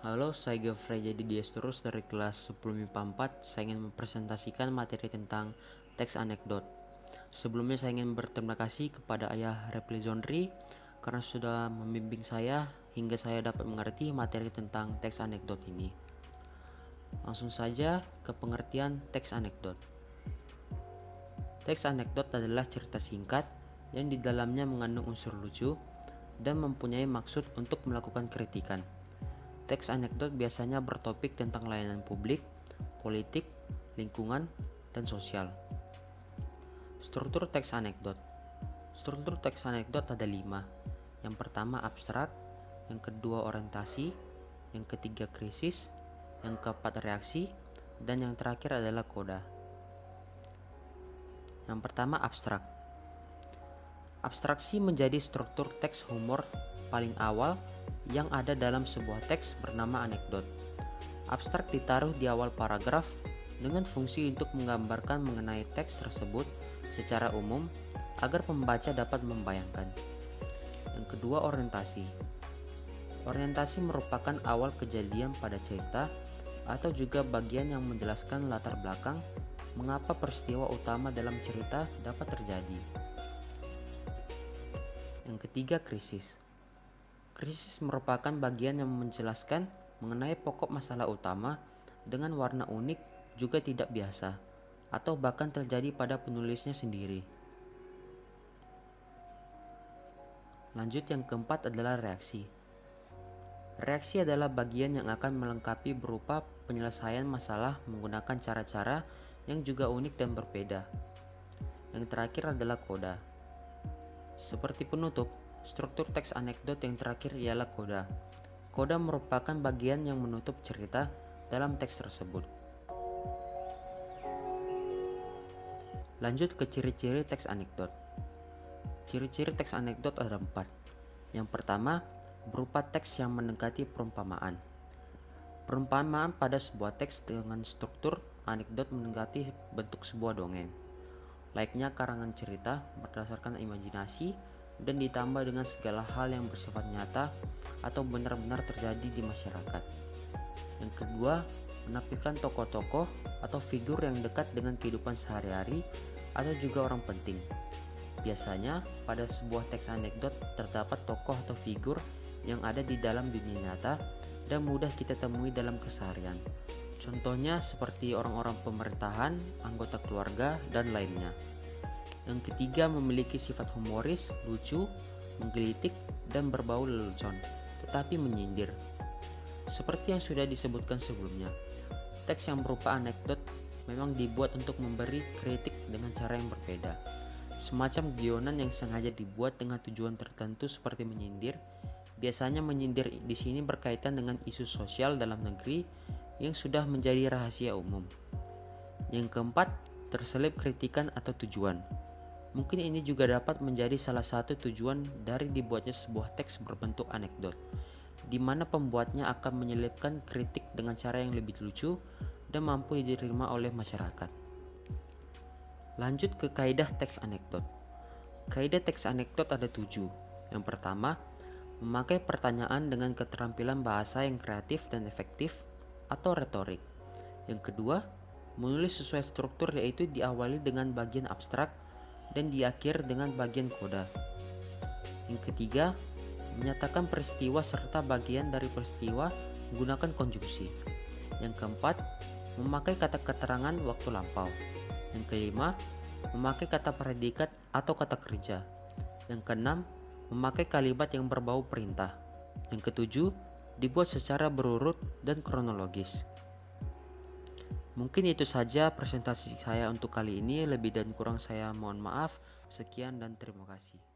Halo, saya Geoffrey jadi Diesterus dari kelas 10 MIPA 4. Saya ingin mempresentasikan materi tentang teks anekdot. Sebelumnya saya ingin berterima kasih kepada Ayah Repli Zonri karena sudah membimbing saya hingga saya dapat mengerti materi tentang teks anekdot ini. Langsung saja ke pengertian teks anekdot. Teks anekdot adalah cerita singkat yang di dalamnya mengandung unsur lucu dan mempunyai maksud untuk melakukan kritikan. Teks anekdot biasanya bertopik tentang layanan publik, politik, lingkungan, dan sosial. Struktur teks anekdot. Struktur teks anekdot ada 5. Yang pertama abstrak, yang kedua orientasi, yang ketiga krisis, yang keempat reaksi, dan yang terakhir adalah koda. Yang pertama abstrak. Abstraksi menjadi struktur teks humor paling awal yang ada dalam sebuah teks bernama anekdot. Abstrak ditaruh di awal paragraf dengan fungsi untuk menggambarkan mengenai teks tersebut secara umum agar pembaca dapat membayangkan. Yang kedua orientasi. Orientasi merupakan awal kejadian pada cerita atau juga bagian yang menjelaskan latar belakang mengapa peristiwa utama dalam cerita dapat terjadi. Yang ketiga krisis. Krisis merupakan bagian yang menjelaskan mengenai pokok masalah utama dengan warna unik juga tidak biasa atau bahkan terjadi pada penulisnya sendiri. Lanjut, yang keempat adalah reaksi. Reaksi adalah bagian yang akan melengkapi berupa penyelesaian masalah menggunakan cara-cara yang juga unik dan berbeda. Yang terakhir adalah koda. Seperti penutup, struktur teks anekdot yang terakhir ialah koda. Koda merupakan bagian yang menutup cerita dalam teks tersebut. Lanjut ke ciri-ciri teks anekdot. Ciri-ciri teks anekdot ada 4. Yang pertama, berupa teks yang mendekati perumpamaan. Perumpamaan pada sebuah teks dengan struktur anekdot mendekati bentuk sebuah dongeng. Layaknya karangan cerita berdasarkan imajinasi dan ditambah dengan segala hal yang bersifat nyata atau benar-benar terjadi di masyarakat. Yang kedua, menampilkan tokoh-tokoh atau figur yang dekat dengan kehidupan sehari-hari atau juga orang penting. Biasanya pada sebuah teks anekdot terdapat tokoh atau figur yang ada di dalam dunia nyata dan mudah kita temui dalam keseharian. Contohnya seperti orang-orang pemerintahan, anggota keluarga, dan lainnya. Yang ketiga, memiliki sifat humoris, lucu, menggelitik, dan berbau lelucon, tetapi menyindir. Seperti yang sudah disebutkan sebelumnya, teks yang berupa anekdot memang dibuat untuk memberi kritik dengan cara yang berbeda. Semacam guyonan yang sengaja dibuat dengan tujuan tertentu seperti menyindir. Biasanya menyindir di sini berkaitan dengan isu sosial dalam negeri yang sudah menjadi rahasia umum. Yang keempat, terselip kritikan atau tujuan. Mungkin ini juga dapat menjadi salah satu tujuan dari dibuatnya sebuah teks berbentuk anekdot, di mana pembuatnya akan menyelipkan kritik dengan cara yang lebih lucu dan mampu diterima oleh masyarakat. Lanjut ke kaidah teks anekdot. Kaidah teks anekdot ada 7. Yang pertama, memakai pertanyaan dengan keterampilan bahasa yang kreatif dan efektif atau retorik. Yang kedua, menulis sesuai struktur, yaitu diawali dengan bagian abstrak dan diakhir dengan bagian koda. Yang ketiga, menyatakan peristiwa serta bagian dari peristiwa menggunakan konjungsi. Yang keempat, memakai kata keterangan waktu lampau. Yang kelima, memakai kata predikat atau kata kerja. Yang keenam, memakai kalimat yang berbau perintah. Yang ketujuh, dibuat secara berurut dan kronologis. Mungkin itu saja presentasi saya untuk kali ini. Lebih dan kurang saya mohon maaf. Sekian dan terima kasih.